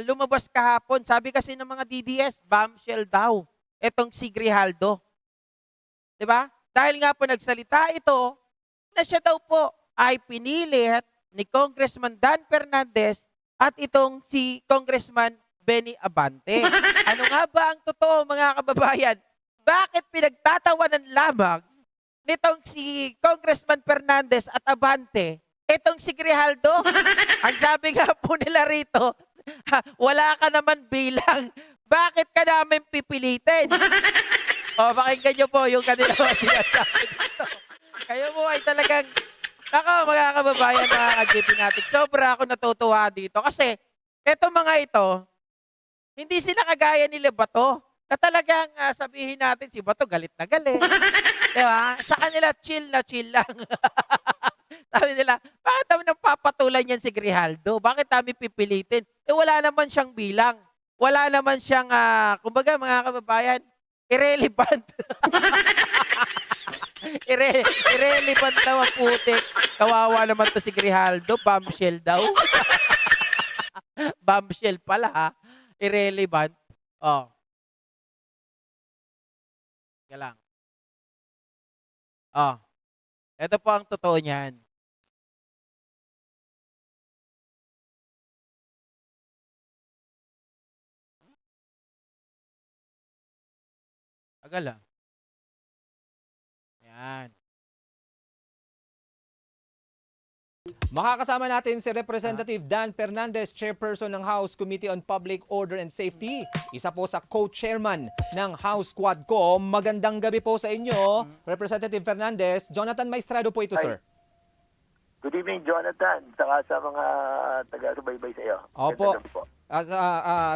lumabas kahapon. Sabi kasi ng mga DDS, bombshell daw etong si Grijaldo. 'Di ba? Dahil nga po nagsalita ito na siya daw po ay pinilit ni Congressman Dan Fernandez at itong si Congressman Benny Abante. Ano nga ba ang totoo, mga kababayan? Bakit pinagtatawanan lamang nitong si Congressman Fernandez at Abante itong si Grijaldo? Ang sabi nga po nila rito, wala ka naman bilang. Bakit ka namin pipilitin? O, pakinggan nyo po yung kanila mga sinasabi dito. Kayo po ay talagang, nako mga kababayan, mga ka-GP natin, sobra ako natutuwa dito. Kasi, eto mga ito, hindi sila kagaya nila Bato, na talagang sabihin natin, si Bato galit na galit. Diba? Sa kanila, chill lang. Sabi nila, bakit naman napapatulan yan si Grijaldo? Bakit namin pipilitin? Eh, wala naman siyang bilang. Wala naman siyang, kumbaga mga kababayan, irrelevant. Irrelevant daw ang putik. Kawawa naman to si Grijaldo. Bombshell daw. Bombshell pala ha. Irrelevant. Oh. Teka lang. Oh. Ito po ang totoo niyan. Tagal ah. Yan. Makakasama natin si Representative Dan Fernandez, Chairperson ng House Committee on Public Order and Safety. Isa po sa co-chairman ng House Quadcom. Magandang gabi po sa inyo, Representative Fernandez. Jonathan Maestrado po ito, Hi. sir. Good evening, Jonathan, saka sa mga taga-subaybay sa iyo. Opo. Ganda po.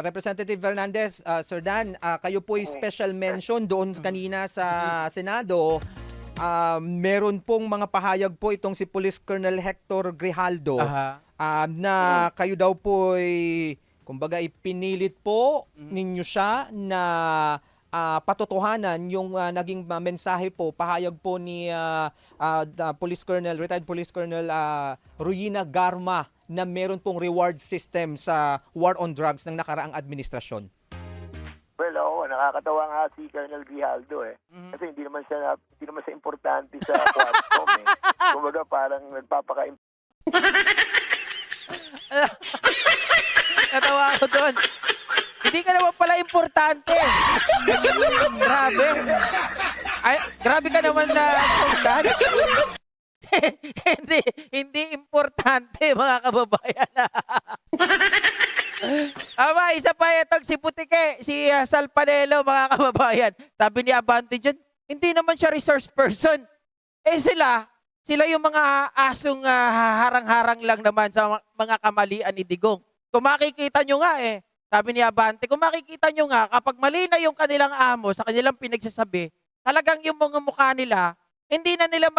Representative Fernandez, Sir Dan, kayo po yung special mention doon kanina sa Senado. Meron pong mga pahayag po itong si Police Colonel Hector Grijaldo na kayo daw po ay, kumbaga, ipinilit po ninyo siya na patotohanan yung naging mensahe po, pahayag po ni retired Police Colonel Rowena Garma na meron pong reward system sa war on drugs ng nakaraang administrasyon. Well, oo, nakakatawa nga si Colonel Grijaldo eh. Kasi hindi naman siya importante sa Quadcom eh. Kumbaga parang nagpapaka Natawa ako doon. Hindi ka naman pala importante. Grabe. Ay, grabe ka naman na sundan. hindi importante, mga kababayan. Isa pa itong si Putike, si Salpanelo, mga kababayan. Sabi ni Abante dyan, hindi naman siya resource person. Eh sila yung mga asong harang-harang lang naman sa mga kamalian ni Digong. Kung makikita nyo nga sabi ni Abante, kung makikita nyo nga, kapag mali na yung kanilang amo sa kanilang pinagsasabi, talagang yung mga mukha nila, hindi na nila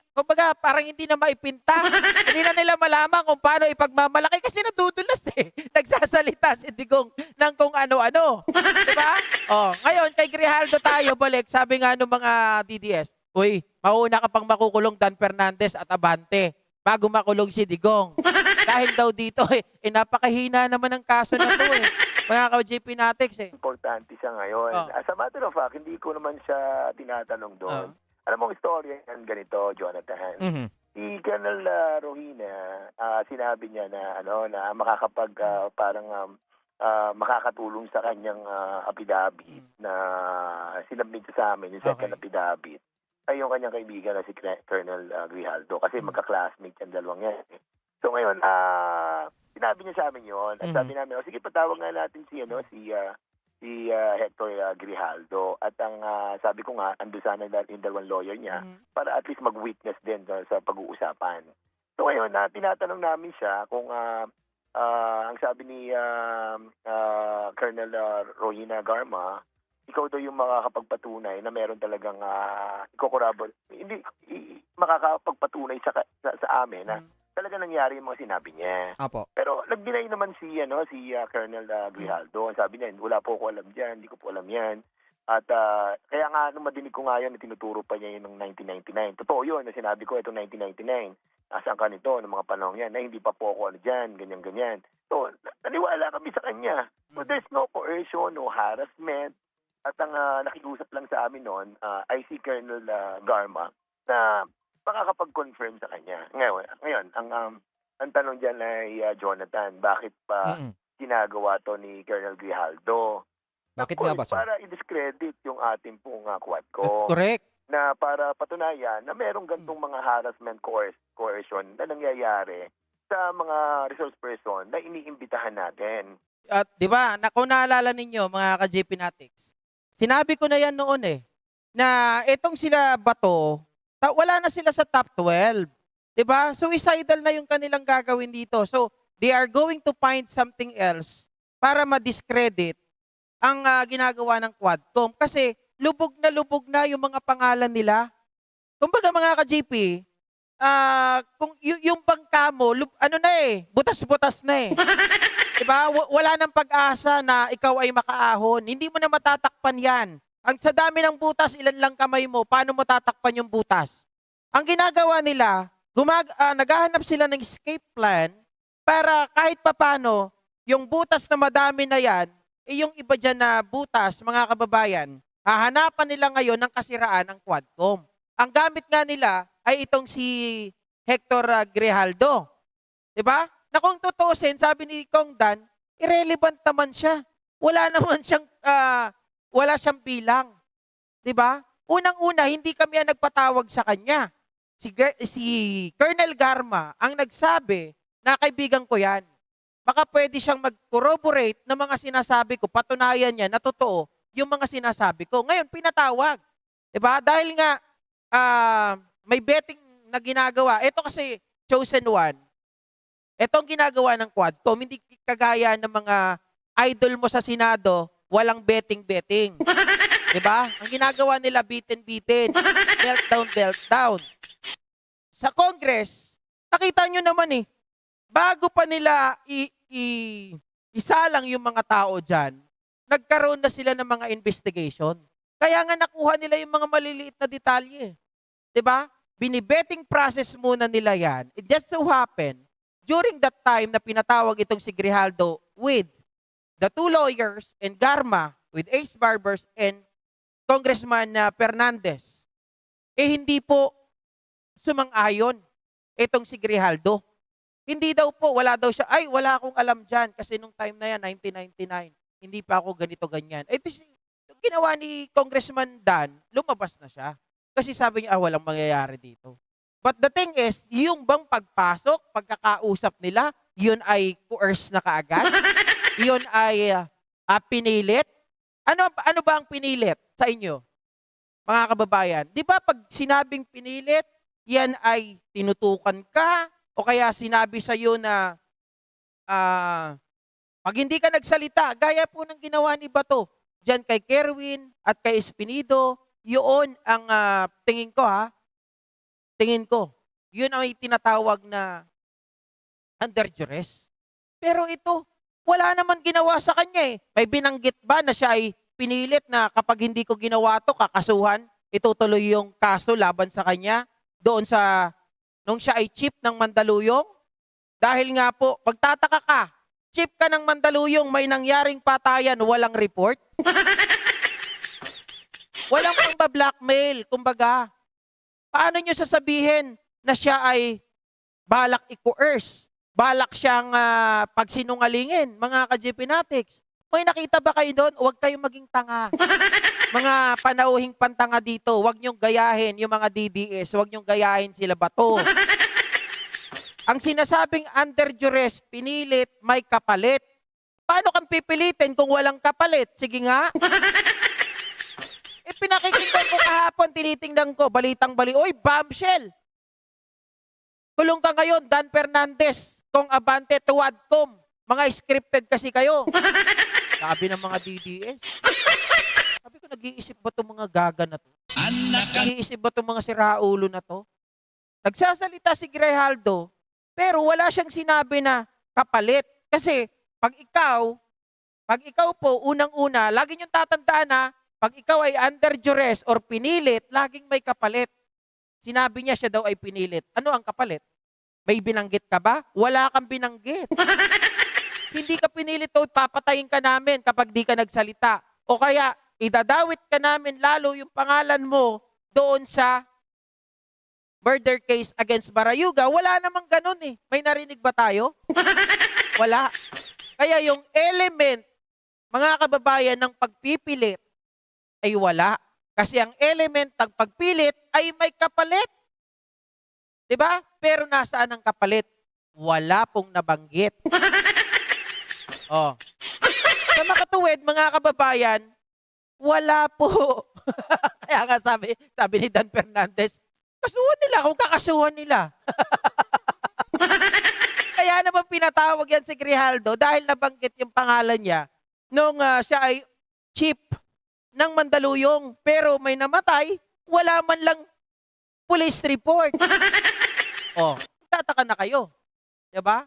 kumbaga, parang hindi na maipinta. Hindi na nila malaman kung paano ipagmamalaki kasi nadudulas Nagsasalita si Digong ng kung ano-ano. Diba? Ngayon, kay Grijaldo tayo balik. Sabi nga ng mga DDS, uy, mauna ka pang makukulong Dan Fernandez at Abante bago makulong si Digong. Dahil daw dito, napakahina naman ang kaso na to Mga ka-JP Natics importante siya ngayon. As a matter of fact, hindi ko naman siya tinatanong doon. Alam mo, istorya yan ganito, Jonathan. Si Colonel Rowena, sinabi niya na na makakapag makakatulong sa kanyang affidavit na sinabit sa amin, yung second affidavit, ay yung kanyang kaibigan na si Colonel Grijaldo kasi magka-classmate yung dalawang yan. So ngayon, sinabi niya sa amin yun at sabi namin, sige, patawag nga natin si Hector Grijaldo. At ang sabi ko nga, ando sana yung dalawang lawyer niya para at least mag-witness din sa pag-uusapan. So ngayon, tinatanong namin siya kung ang sabi ni Colonel Rowena Garma, ikaw daw yung makakapagpatunay na meron talagang hindi makakapagpatunay sa amin na talaga nangyari yung mga sinabi niya. Apo. Pero nag-deny naman si Colonel Grijaldo. Sabi niya, wala po ko alam diyan, hindi ko po alam 'yan. At kaya nga nung madinig ko nga 'yan, tinuturo pa niya yun noong 1999. Totoo 'yun, na sinabi ko itong 1999. Nasaan ka nito ng mga panahon 'yan? Na hindi pa po ako diyan, ganyan-ganyan. So, naniwala kami sa kanya. So there's no coercion, no harassment. At ang nakiusap lang sa amin noon ay si Colonel Garma na makakapag-confirm sa kanya. Ngayon ang tanong diyan ay Jonathan, bakit pa ginagawa to ni Colonel Grijaldo? Bakit Of course, nga ba, sir? para i-discredit yung ating pong That's Quadcom. correct. Na para patunayan na merong gantong mga harassment coercion na nangyayari sa mga resource person na iniimbitahan natin. At 'di ba, kung naalala ninyo mga ka-JP Natics, sinabi ko na yan noon na itong sila Bato, wala na sila sa top 12. 'Di ba? Suicidal na yung kanilang gagawin dito. So, they are going to find something else para ma-discredit ang ginagawa ng Quadcom. Kasi lubog na yung mga pangalan nila. Kumbaga mga ka-JP, kung yung bangka mo, butas-butas na. Diba? Wala nang pag-asa na ikaw ay makaahon. Hindi mo na matatakpan yan. Ang sa dami ng butas, ilan lang kamay mo, paano mo tatakpan yung butas? Ang ginagawa nila, naghahanap sila ng escape plan para kahit papano, yung butas na madami na yan, yung iba dyan na butas, mga kababayan, hahanapan nila ngayon ng kasiraan ng Quadcom. Ang gamit nga nila ay itong si Hector Grijaldo. Diba? Na kung tutusin, sabi ni Kong Dan, irrelevant naman siya. Wala naman siyang, wala siyang bilang. Diba? Unang-una, hindi kami ang nagpatawag sa kanya. Si Colonel Garma ang nagsabi na kaibigan ko yan. Baka pwede siyang mag-corroborate ng mga sinasabi ko, patunayan niya na totoo yung mga sinasabi ko. Ngayon, pinatawag. Diba? Dahil nga, may betting na ginagawa. Ito kasi, chosen one. Ito ang ginagawa ng Quadcom. Hindi kagaya ng mga idol mo sa Senado, walang betting-betting. Diba? Ang ginagawa nila, bitin-bitin. Belt down. Sa Congress, nakita nyo naman bago pa nila isalang yung mga tao dyan, nagkaroon na sila ng mga investigation. Kaya nga nakuha nila yung mga maliliit na detalye. Diba? Binibetting process muna nila yan. It just so happened, during that time na pinatawag itong si Grijaldo with the two lawyers and Garma with Ace Barbers and Congressman Fernandez, hindi po sumang-ayon itong si Grijaldo. Hindi daw po, wala daw siya, wala akong alam dyan kasi nung time na yan, 1999, hindi pa ako ganito-ganyan. Ito yung ginawa ni Congressman Dan, lumabas na siya. Kasi sabi niya, walang mangyayari dito. But the thing is, yung bang pagpasok, pagkakausap nila, yun ay coerce na kaagad? Yun ay pinilit? Ano ba ang pinilit sa inyo, mga kababayan? Di ba pag sinabing pinilit, yan ay tinutukan ka, o kaya sinabi sa iyo na pag hindi ka nagsalita, gaya po ng ginawa ni Bato, diyan kay Kerwin at kay Espinido, yun ang tingin ko, yun ay tinatawag na under duress. Pero ito, wala naman ginawa sa kanya May binanggit ba na siya ay pinilit na kapag hindi ko ginawa to, kakasuhan, itutuloy yung kaso laban sa kanya doon sa nung siya ay chief ng Mandaluyong? Dahil nga po, pagtataka ka, chief ka ng Mandaluyong, may nangyaring patayan, walang report? Walang pang-blackmail, kumbaga. Paano nyo sasabihin na siya ay balak i-coerce? Balak siyang pagsinungalingin, mga ka-JP Natics? May nakita ba kayo doon? Huwag kayong maging tanga. Mga panauhing pantanga dito, huwag niyong gayahin yung mga DDS, huwag niyong gayahin sila Bato. Ang sinasabing under duress, pinilit, may kapalit. Paano kang pipilitin kung walang kapalit? Sige nga. Pinakikinggan ko kahapon, tinitingnan ko, oy, bombshell. Kulong ka ngayon, Dan Fernandez, Kong Abante, Tuwadcom. Mga scripted kasi kayo. Sabi ng mga DDS. Sabi ko, nag-iisip ba itong mga gaga na to? Nag-iisip ba itong mga siraulo na to? Nagsasalita si Grijaldo, pero wala siyang sinabi na kapalit. Kasi pag ikaw po, unang-una, lagi niyong tatandaan na, pag ikaw ay under duress or pinilit, laging may kapalit. Sinabi niya siya daw ay pinilit. Ano ang kapalit? May binanggit ka ba? Wala kang binanggit. Hindi ka pinilit o papatayin ka namin kapag di ka nagsalita. O kaya, idadawit ka namin lalo yung pangalan mo doon sa murder case against Barayuga. Wala namang ganun eh. May narinig ba tayo? Wala. Kaya yung element, mga kababayan, ng pagpipilit ay wala. Kasi ang element ng pagpilit ay may kapalit. 'Di ba? Pero nasaan ang kapalit? Wala pong nabanggit. Oh. Sa makatuwid, mga kababayan, wala po. Kaya nga sabi ni Dan Fernandez, kasuhan nila kung kakasuhan nila. Kaya naman pinatawag yan si Grijaldo dahil nabanggit yung pangalan niya nung siya ay chief ng Mandaluyong. Pero may namatay, wala man lang police report. Oh, tataka na kayo. 'Di ba?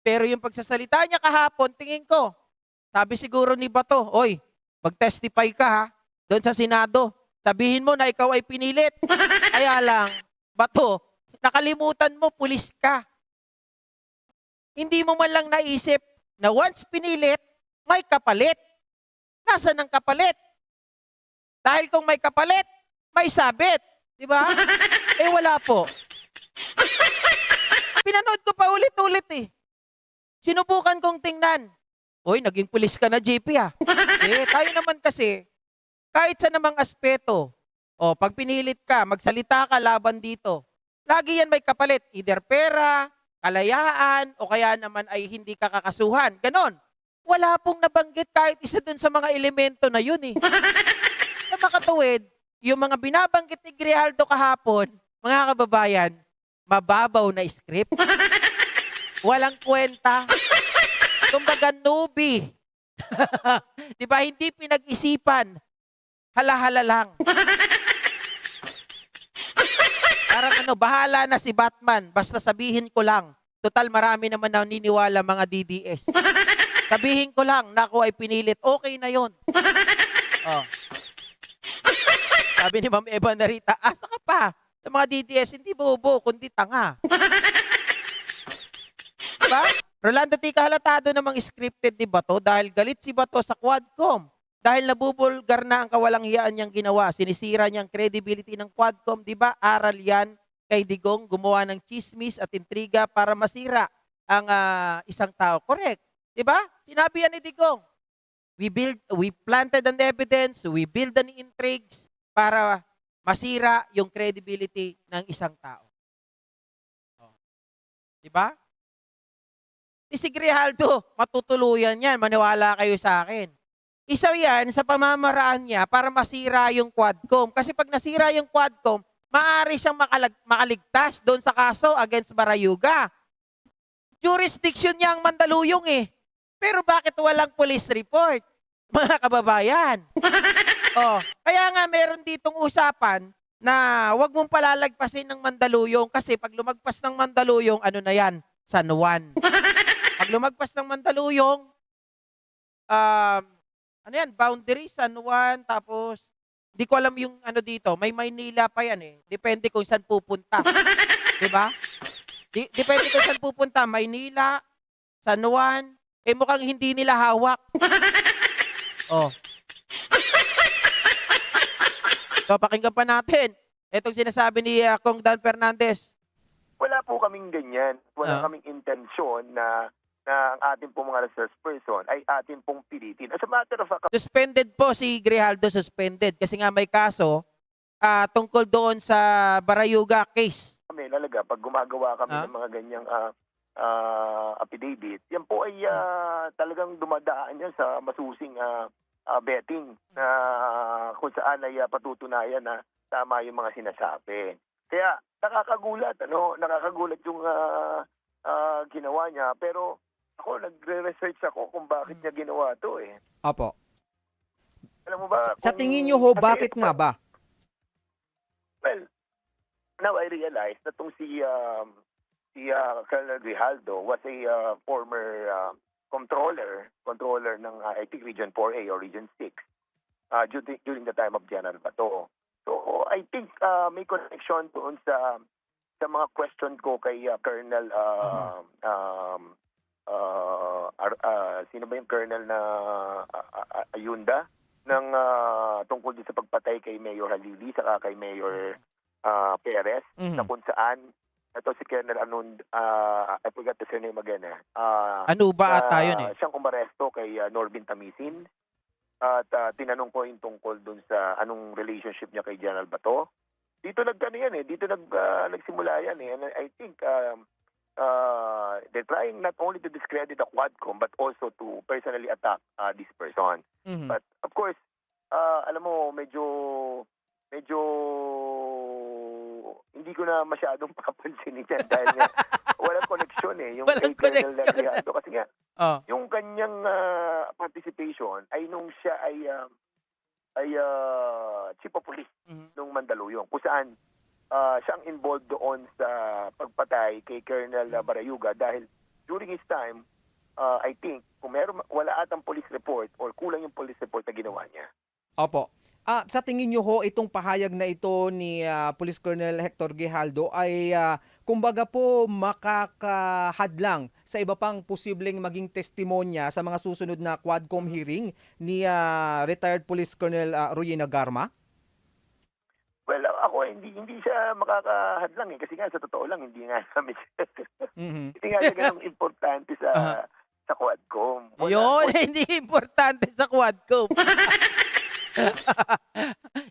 Pero yung pagsasalita niya kahapon, tingin ko, sabi siguro ni Bato, oy, mag-testify ka ha, doon sa Senado. Sabihin mo na ikaw ay pinilit. Kaya lang, Bato, nakalimutan mo, pulis ka. Hindi mo man lang naisip na once pinilit, may kapalit. Nasaan ang kapalit? Dahil kung may kapalit, may sabit. Di ba? Eh wala po. Pinanood ko pa ulit-ulit eh. Sinubukan kong tingnan. Uy, naging pulis ka na, JP ah. Eh, tayo naman kasi, kahit sa namang aspeto, pag pinilit ka, magsalita ka laban dito, lagi yan may kapalit. Either pera, kalayaan, o kaya naman ay hindi ka kakasuhan. Ganon. Wala pong nabanggit kahit isa dun sa mga elemento na yun eh. Sa makatuwid, yung mga binabanggit ni Grijaldo kahapon, mga kababayan, mababaw na script. Walang kwenta. Kumbaga newbie. Di ba? Hindi pinag-isipan. Hala-hala lang. Parang bahala na si Batman. Basta sabihin ko lang. Total, marami naman naniniwala mga DDS. Sabihin ko lang na ako ay pinilit. Okay na yon. Oh. Sabi ni Ma'am Eva Narita, asa ka pa? Sa mga DDS, hindi bobo, kundi tanga. Diba? Rolando Tica, halatado namang scripted ni Bato dahil galit si Bato sa Quadcom. Dahil nabubulgar na ang kawalanghiyaan niyang ginawa. Sinisira niyang credibility ng Quadcom. Diba? Aral yan kay Digong gumawa ng chismis at intriga para masira ang isang tao. Correct. Diba? Sinabi yan ni Digong. We planted an evidence, we build an intrigues para masira yung credibility ng isang tao. Oh. Diba? Si Grijaldo, matutuluyan yan. Maniwala kayo sa akin. Isa yan sa pamamaraan niya para masira yung Quadcom. Kasi pag nasira yung Quadcom, maaari siyang makaligtas doon sa kaso against Barayuga. Jurisdiction niya ang Mandaluyong eh. Pero bakit walang police report? Mga kababayan. Kaya nga meron ditong usapan na wag mong palalagpasin ng Mandaluyong kasi pag lumagpas ng Mandaluyong, ano na yan? San Juan. Pag lumagpas ng Mandaluyong, ano yan? Boundary, San Juan, tapos, di ko alam yung ano dito. May Maynila pa yan eh. Depende kung saan pupunta. Diba? Depende kung saan pupunta. Maynila, San Juan, mukhang hindi nila hawak. So, pakinggan pa natin. Itong sinasabi ni Kong Dan Fernandez. Wala po kaming ganyan. Wala kaming intensyon na ang ating pong mga research person ay ating pong pilitin. As a matter of fact, Suspended po si Grijaldo, suspended. Kasi nga may kaso tungkol doon sa Barayuga case. kami talaga, pag gumagawa kami ng mga ganyang affidavit, yan po ay talagang dumadaan yan sa masusing betting na kung saan ay patutunayan na tama yung mga sinasabi. Kaya nakakagulat, nakakagulat yung ginawa niya, pero ako, nagre-research ako kung bakit niya ginawa to eh. Opo. Alam mo ba? Sa tingin niyo ho, bakit nga ba? Well, now I realize na itong si Colonel Grijaldo was a former controller ng I think Region 4A or Region 6 during the time of General Bato. So I think may connection doon sa mga question ko kay Colonel sino ba yung colonel na Ayunda ng tungkol din sa pagpatay kay Mayor Halili saka kay Mayor Perez, na Mhm. kung saan ito si Colonel I forgot the surname again Ano ba na ata yun eh? siyang umaresto kay Norbin Tamisin at tinanong ko yung tungkol dun sa anong relationship niya kay General Bato. Dito nagsimula yan eh. And I think they're trying not only to discredit the Quadcom but also to personally attack this person. Mhm. But of course, alam mo, medyo hindi ko na masyadong papansinin yan dahil nga walang koneksyon eh. Yung Walang kay Colonel connection. Grijaldo. Kasi nga, Oh. yung kanyang participation ay nung siya ay chief of police Mhm. nung Mandaluyong, kung saan siyang involved doon sa pagpatay kay Colonel Barayuga dahil during his time, I think, kung wala atang police report or kulang yung police report na ginawa niya. Opo. Sa tingin niyo ho, itong pahayag na ito ni Police Colonel Hector Grijaldo ay kumbaga po makakahadlang sa iba pang posibleng maging testimonya sa mga susunod na Quadcom hearing ni retired Police Colonel Royena Garma? Well, ako hindi siya makakahadlang eh kasi nga sa totoo lang hindi nga namin Mhm. hindi nga siya ganun importante Aha. sa Quadcom. Yun, hindi importante sa Quadcom.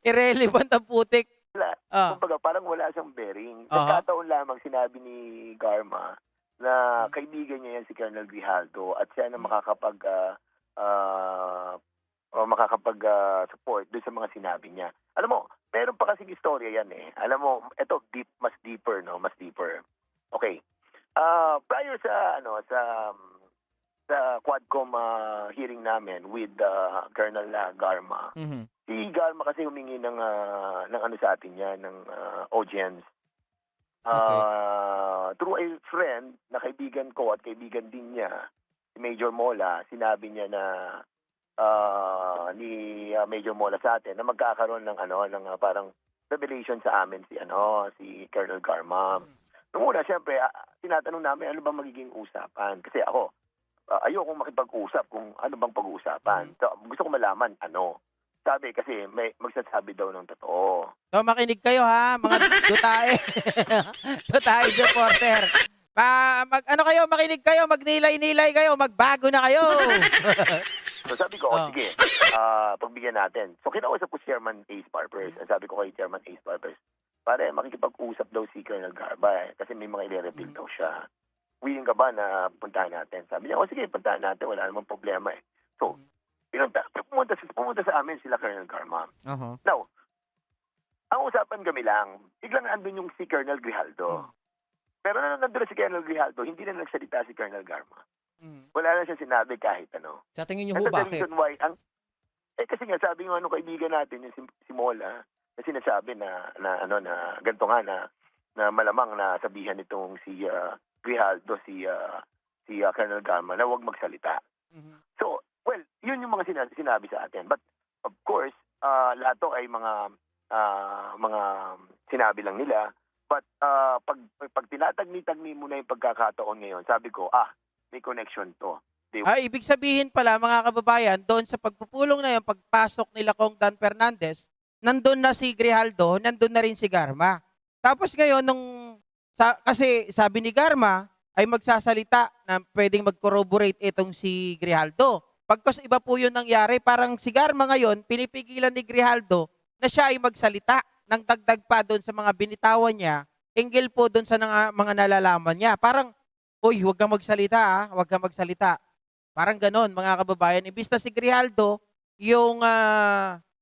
Irrelevant ang putik. Wala. Ah. Kumbaga, parang wala siyang bearing. Aha. Nagkataon lamang sinabi ni Garma na kaibigan niya yan si Colonel Grijaldo at siya na makakapag-support doon sa mga sinabi niya. Alam mo, meron pa kasing istorya yan eh. Alam mo, ito mas deeper, no? Mas deeper. Okay. Prior sa Quadcom hearing namin with Colonel Garma, Mhm. si Garma kasi humingi ng ano sa atin niya, ng audience. Through a friend na kaibigan ko at kaibigan din niya, si Major Mola, sinabi niya na ni Major Mola sa atin na magkakaroon ng parang revelation sa amin si Colonel Garma. Nung una, siyempre, tinatanong namin ano ba magiging usapan. Kasi ako, ayokong makipag-usap kung ano bang pag-uusapan. So, gusto ko malaman ano. Sabi kasi may magsasabi daw ng totoo. So makinig kayo ha, mga dutae. Dutae supporter. Makinig kayo, magnilay-nilay kayo, magbago na kayo. So sabi ko, Oh. sige, pagbigyan natin. So kinausap ko si Chairman Ace Barbers. Sabi ko kay Chairman Ace Barbers, pare, makikipag-usap daw si Colonel Garba kasi may mga i-reveal daw siya. Willing ka ba na puntahan natin? Sabi niya, sige, puntahan natin, wala namang problema eh. So, pumunta sa amin sila Colonel Garma. Aha. Now, ang usapan kami lang, biglang andun yung si Colonel Grijaldo. Pero nandun na si Colonel Grijaldo, hindi na nagsalita si Colonel Garma. Wala na siya sinabi kahit ano. Sa tingin niyo ho, Ito the bakit? reason why, kasi nga sabi ng kaibigan natin, yung si Mola, na sinasabi na ganito nga na malamang na sabihan nitong si Grijaldo, si Colonel Garma na huwag magsalita. So, well, yun yung mga sinabi sa atin. But, of course, lahat to ay mga sinabi lang nila. But, pag tinatagni-tagni mo na yung pagkakataon ngayon, sabi ko, may connection to. Ibig sabihin pala mga kababayan, doon sa pagpupulong na yun, pagpasok nila Kong Dan Fernandez, nandun na si Grijaldo, nandun na rin si Garma. Tapos ngayon, kasi sabi ni Garma, ay magsasalita na pwedeng mag-corroborate itong si Grijaldo. Pagkos iba po yun nangyari, parang si Garma ngayon, pinipigilan ni Grijaldo na siya ay magsalita ng dagdag pa doon sa mga binitawan niya, hinggil po doon sa mga nalalaman niya. Parang, uy, huwag kang magsalita huwag kang magsalita. Parang ganon, mga kababayan. Imbis na si Grijaldo, yung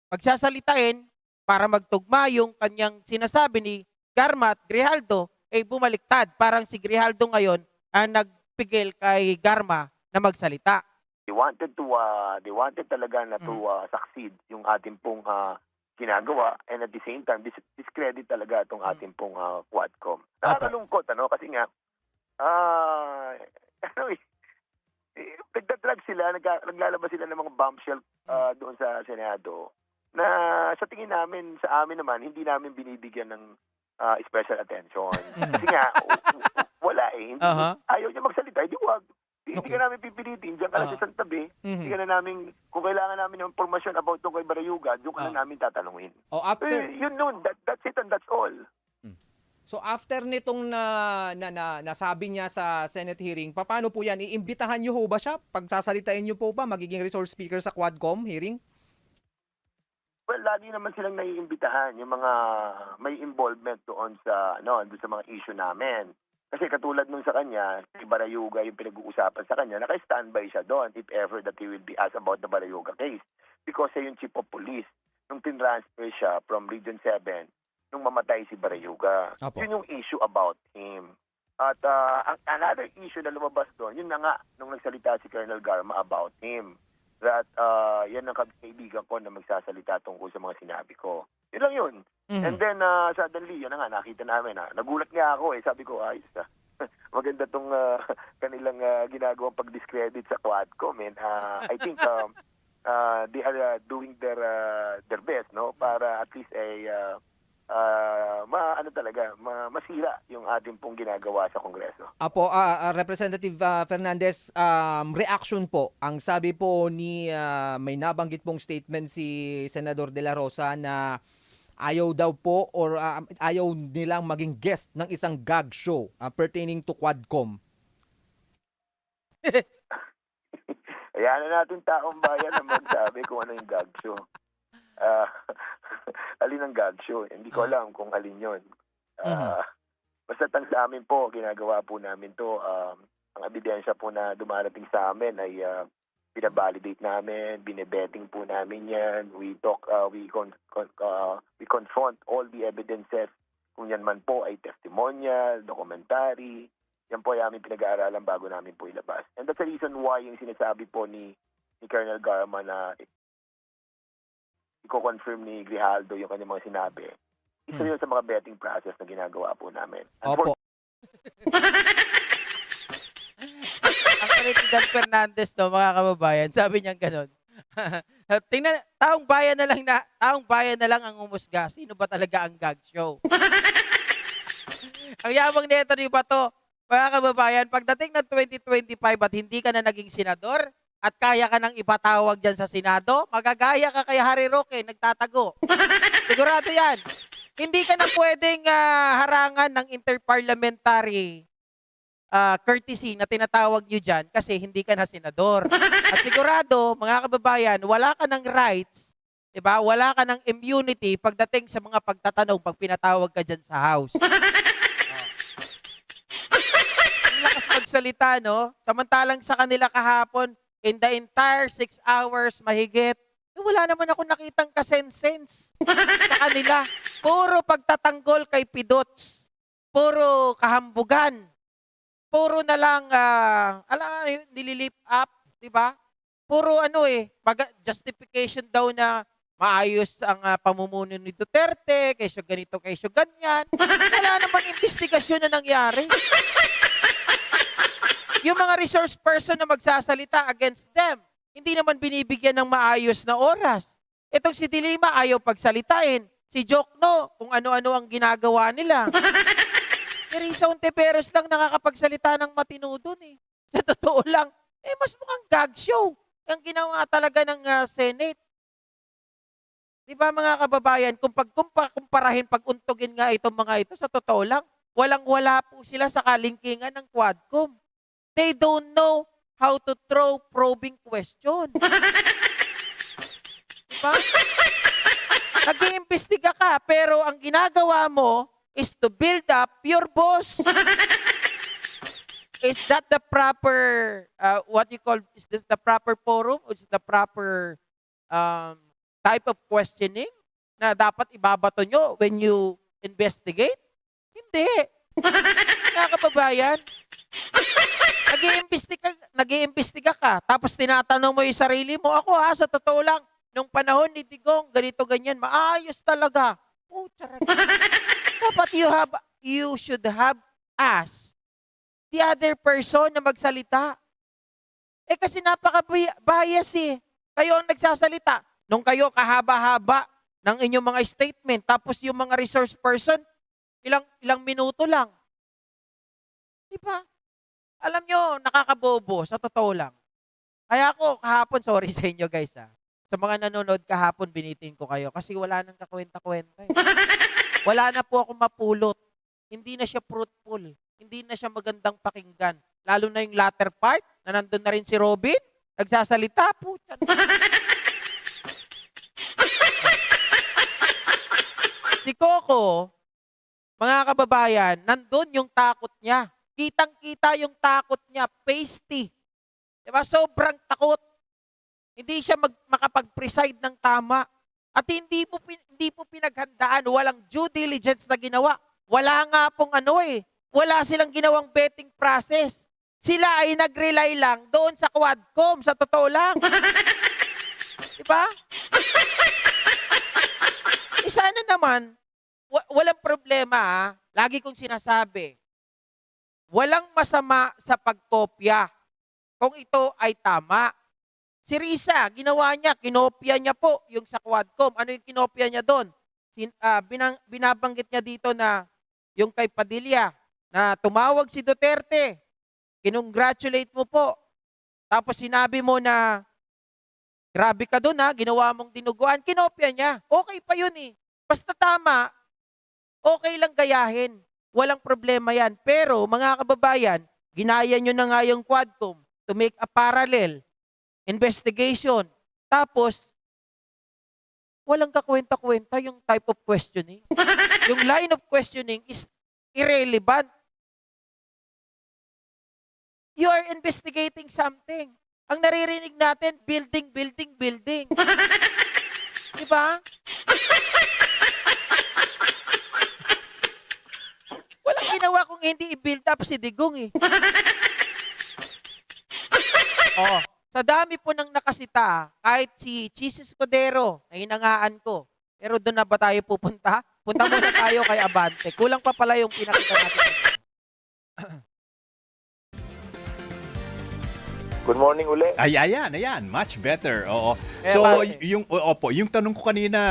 magsasalitain para magtugma yung kanyang sinasabi ni Garma at Grijaldo, bumaliktad. Parang si Grijaldo ngayon ang nagpigil kay Garma na magsalita. They wanted talaga na to succeed yung ating pong ginagawa, and at the same time discredit talaga itong ating pong Quadcom. Nakakalungkot kasi nga nagdadrag sila, naglalabas sila ng mga bombshell doon sa Senado na sa tingin namin, sa amin naman, hindi namin binibigyan ng special attention. Kasi nga, wala eh. Ayaw niya magsalita, di Hindi Okay. ka namin pipilitin. Diyan ka lang sa santabi. Mhm. Hindi ka na namin, kung kailangan namin ng impormasyon about tungkol kay Barayuga, doon ka na namin tatanungin. O after Yun nun. That's it and that's all. So after nitong nasabi niya sa Senate hearing, paano po yan? Iimbitahan niyo ho ba siya? Pagsasalitain niyo po ba? Magiging resource speaker sa Quadcom hearing? Well, lagi naman silang naiimbitahan yung mga may involvement doon sa doon sa mga issue namin. Kasi katulad nung sa kanya, si Barayuga yung pinag-uusapan sa kanya, naka-standby siya doon if ever that he will be asked about the Barayuga case. Because siya yung chief of police. Nung tinransfer siya from Region 7, nung mamatay si Barayuga. Apo. Yun yung issue about him. At another issue na lumabas doon, yun na nga, nung nagsalita si Colonel Garma about him. That yan ang kaibigan ko na magsasalita tungkol sa mga sinabi ko. Yun lang yun. Mhm. And then, suddenly, yun na nga, nakita namin. Nagulat nga ako eh. Sabi ko, ayos na. Maganda tong kanilang ginagawang pag-discredit sa Quadcom. And I think they are doing their best, no? Para at least masira yung ating pong ginagawa sa Kongreso. Apo, Representative Fernandez, reaction po. Ang sabi po ni, may nabanggit pong statement si Senador De La Rosa na ayaw daw po or ayaw nilang maging guest ng isang gag show pertaining to Quadcom. Ayan na natin taong bayan na magsabi kung ano yung gag show. Alin ang gag show? Hindi ko alam kung alin yun. Basta tang sa amin po, ginagawa po namin to. Ang ebidensya po na dumarating sa amin ay binabalidate namin, binebetting po namin yan. We confront all the evidences. Kung yan man po ay testimonial, documentary, yan po ay aming pinag-aaralan bago namin po ilabas. And that's the reason why yung sinasabi po ni Colonel Garma na i-confirm ni Grijaldo yung kanyang mga sinabi. Isa yun sa mga betting process na ginagawa po namin. Opo. Ang President Fernandez, no, mga kababayan, sabi niya gano'n. Tingnan, taong bayan na lang ang umusga. Sino ba talaga ang gag show? Ang yabang nito ni Bato, mga kababayan, pagdating ng 2025 at hindi ka na naging senador at kaya ka nang ipatawag dyan sa Senado, magagaya ka kay Harry Roque, nagtatago. Sigurado yan. Hindi ka na pwedeng harangan ng interparliamentary courtesy na tinatawag nyo dyan kasi hindi ka na senador. At sigurado, mga kababayan, wala ka ng rights, diba? Wala ka ng immunity pagdating sa mga pagtatanong pag pinatawag ka dyan sa House. Ang lakas magsalita, no? Samantalang sa kanila kahapon, in the entire 6 hours mahigit, wala naman ako nakitang kasensense sa kanila. Puro pagtatanggol kay Pidots. Puro kahambugan. Puro na lang, nililip up, di ba? Puro justification daw na maayos ang pamumuno ni Duterte, kesyo ganito, kesyo ganyan. Wala namang investigasyon na nangyari. Yung mga resource person na magsasalita against them, hindi naman binibigyan ng maayos na oras. Itong si Dilima ayaw pagsalitain. Si Jokno, kung ano-ano ang ginagawa nila. Si Risa Ontiveros lang nakakapagsalita ng matino dun eh. Sa totoo lang, mas mukhang gag show. Ang ginawa talaga ng Senate. Di ba mga kababayan, kung pagkumparahin, paguntugin nga itong mga ito, sa totoo lang, walang-wala po sila sa kalingkingan ng Quadcom. They don't know how to throw probing question. Diba? Nag-iimbestiga ka, pero ang ginagawa mo is to build up your boss. Is that the proper, is this the proper forum? Or is it the proper type of questioning na dapat ibabato nyo when you investigate? Hindi. Mga kababayan, nag-iimbestiga ka, tapos tinatanong mo yung sarili mo, ako sa totoo lang, nung panahon ni Digong, ganito, ganyan, maayos talaga. Charot. Dapat you should have asked the other person na magsalita. Kasi napaka-bias eh. Kayo ang nagsasalita. Nung kayo kahaba-haba ng inyong mga statement, tapos yung mga resource person, ilang minuto lang. Diba? Alam nyo, nakakabobo, sa totoo lang. Kaya ako, kahapon, sorry sa inyo guys sa mga nanonood kahapon, binitin ko kayo kasi wala nang kakwenta-kwenta eh. Wala na po ako mapulot. Hindi na siya fruitful. Hindi na siya magandang pakinggan. Lalo na yung latter part, na nandun na rin si Robin, nagsasalita po. Si Coco, mga kababayan, nandun yung takot niya. Kitang-kita yung takot niya, pasty. Diba? Sobrang takot. Hindi siya makapag-preside ng tama. At hindi po pinaghandaan, walang due diligence na ginawa. Wala nga pong wala silang ginawang betting process. Sila ay nag-rely lang doon sa Quadcom, sa totoo lang. Diba? Sana naman, walang problema Lagi kong sinasabi, walang masama sa pagkopya kung ito ay tama. Si Risa, ginawa niya, kinopya niya po yung sa Quadcom. Ano yung kinopya niya doon? Binabanggit niya dito na yung kay Padilla, na tumawag si Duterte, kinongratulate mo po. Tapos sinabi mo na, grabe ka doon ginawa mong dinuguan. Kinopya niya. Okay pa yun Basta tama, okay lang gayahin. Walang problema yan. Pero mga kababayan, ginaya nyo na nga yung Quadcom to make a parallel investigation. Tapos, walang kakwenta-kwenta yung type of questioning. Yung line of questioning is irrelevant. You are investigating something. Ang naririnig natin, building, building, building. Diba? Walang ginawa kung hindi i-build up si Digong Oh, sa dami po ng nakasita, kahit si Cheese Escudero, na hinangaan ko. Pero doon na ba tayo pupunta? Punta muna tayo kay Abante. Kulang pa pala yung pinakita natin. Good morning uli. Ayan. Much better. Oo. So, yung tanong ko kanina,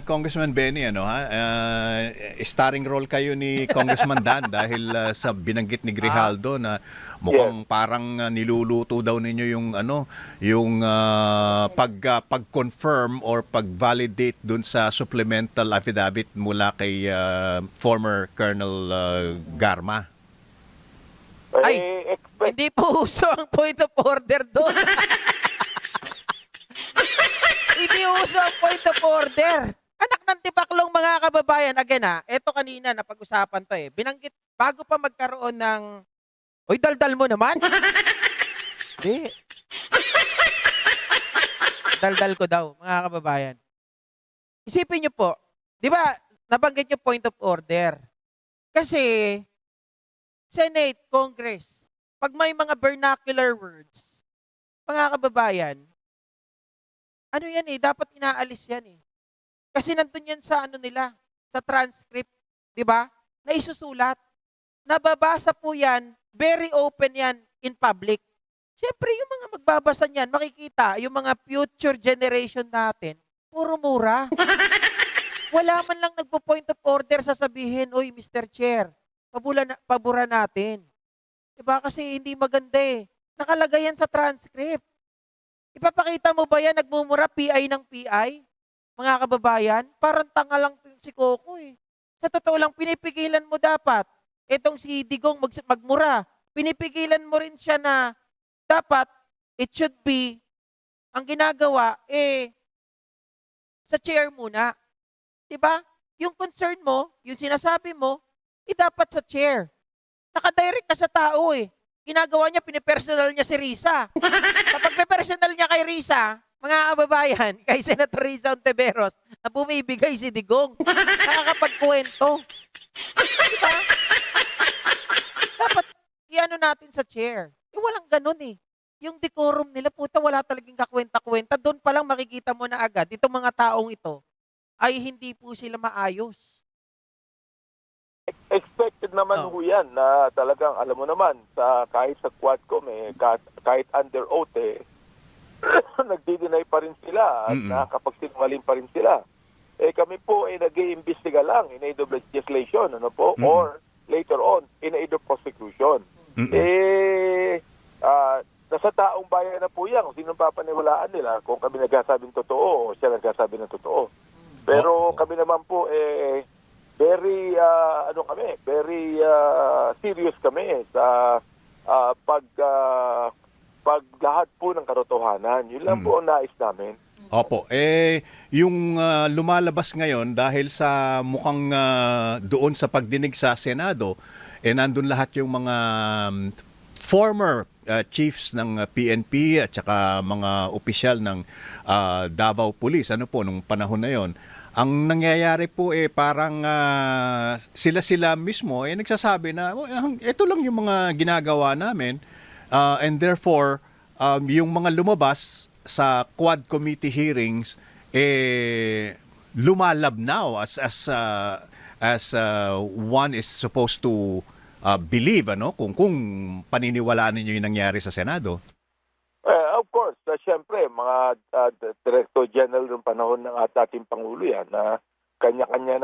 Congressman Benny, starring role kayo ni Congressman Dan dahil sa binanggit ni Grijaldo na mukhang parang niluluto daw ninyo yung pag-confirm or pag-validate dun sa supplemental affidavit mula kay former Colonel Garma. Hindi po uso ang point of order doon. Hindi uso ang point of order. Anak ng tipaklong mga kababayan. Again eto kanina napag-usapan to Binanggit, bago pa magkaroon ng, uy, daldal mo naman. Hindi. Daldal ko daw, mga kababayan. Isipin nyo po, di ba, nabanggit nyo point of order. Kasi, Senate, Congress, pag may mga vernacular words, mga kababayan, ano yan dapat inaalis yan Kasi nandun yan sa nila, sa transcript, di ba? Na isusulat. Nababasa po yan, very open yan in public. Siyempre, yung mga magbabasa niyan, makikita, yung mga future generation natin, puro mura. Wala man lang nagpo-point of order sasabihin, oy, Mr. Chair, pabura natin. Diba? Kasi hindi maganda Nakalagay yan sa transcript. Ipapakita mo ba yan, nagmumura PI ng PI? Mga kababayan, parang tanga lang si Coco Sa totoo lang, pinipigilan mo dapat. Itong si Digong magmura. Pinipigilan mo rin siya na dapat, it should be, ang ginagawa, sa chair muna. Diba? Yung concern mo, yung sinasabi mo, dapat sa chair. Nakadirect ka sa tao Ginagawa niya, pinipersonal niya si Risa. Kapag personal niya kay Risa, mga kababayan, kay Senator Risa Ontiveros, na bumibigay si Digong. Nakakapagkwento. Diba? Dapat, natin sa chair. Walang ganun Yung decorum nila, puta, wala talagang kakwenta-kwenta. Doon pa lang makikita mo na agad, itong mga taong ito, ay hindi po sila maayos. Expected naman ho yan na talagang, alam mo naman, kahit sa Quadcom, kahit under oath, nagdi-deny pa rin sila at nakakapagsinungaling pa rin sila. Kami po nag-iimbestiga lang in aid of legislation, or later on, in aid of prosecution. Mm-mm. Nasa taong bayan na po yan kung sino papaniwalaan nila, kung kami nagsasabing totoo o siya nagsasabi ng totoo. Pero kami naman po very serious kami sa pag lahat po ng katotohanan. Yun lang po ang nais namin. Opo. Yung lumalabas ngayon dahil sa mukhang doon sa pagdinig sa Senado, nandun lahat yung mga former chiefs ng PNP at saka mga opisyal ng Davao Police. Ano po, nung panahon na yon. Ang nangyayari po parang sila mismo nagsasabi na ito lang yung mga ginagawa namin and therefore yung mga lumabas sa Quad Committee hearings lumalabnaw as one is supposed to believe kung paniniwalaan ninyo yung nangyari sa Senado. Of course, siyempre, mga Director General ng panahon ng ating Pangulo yan na kanya-kanya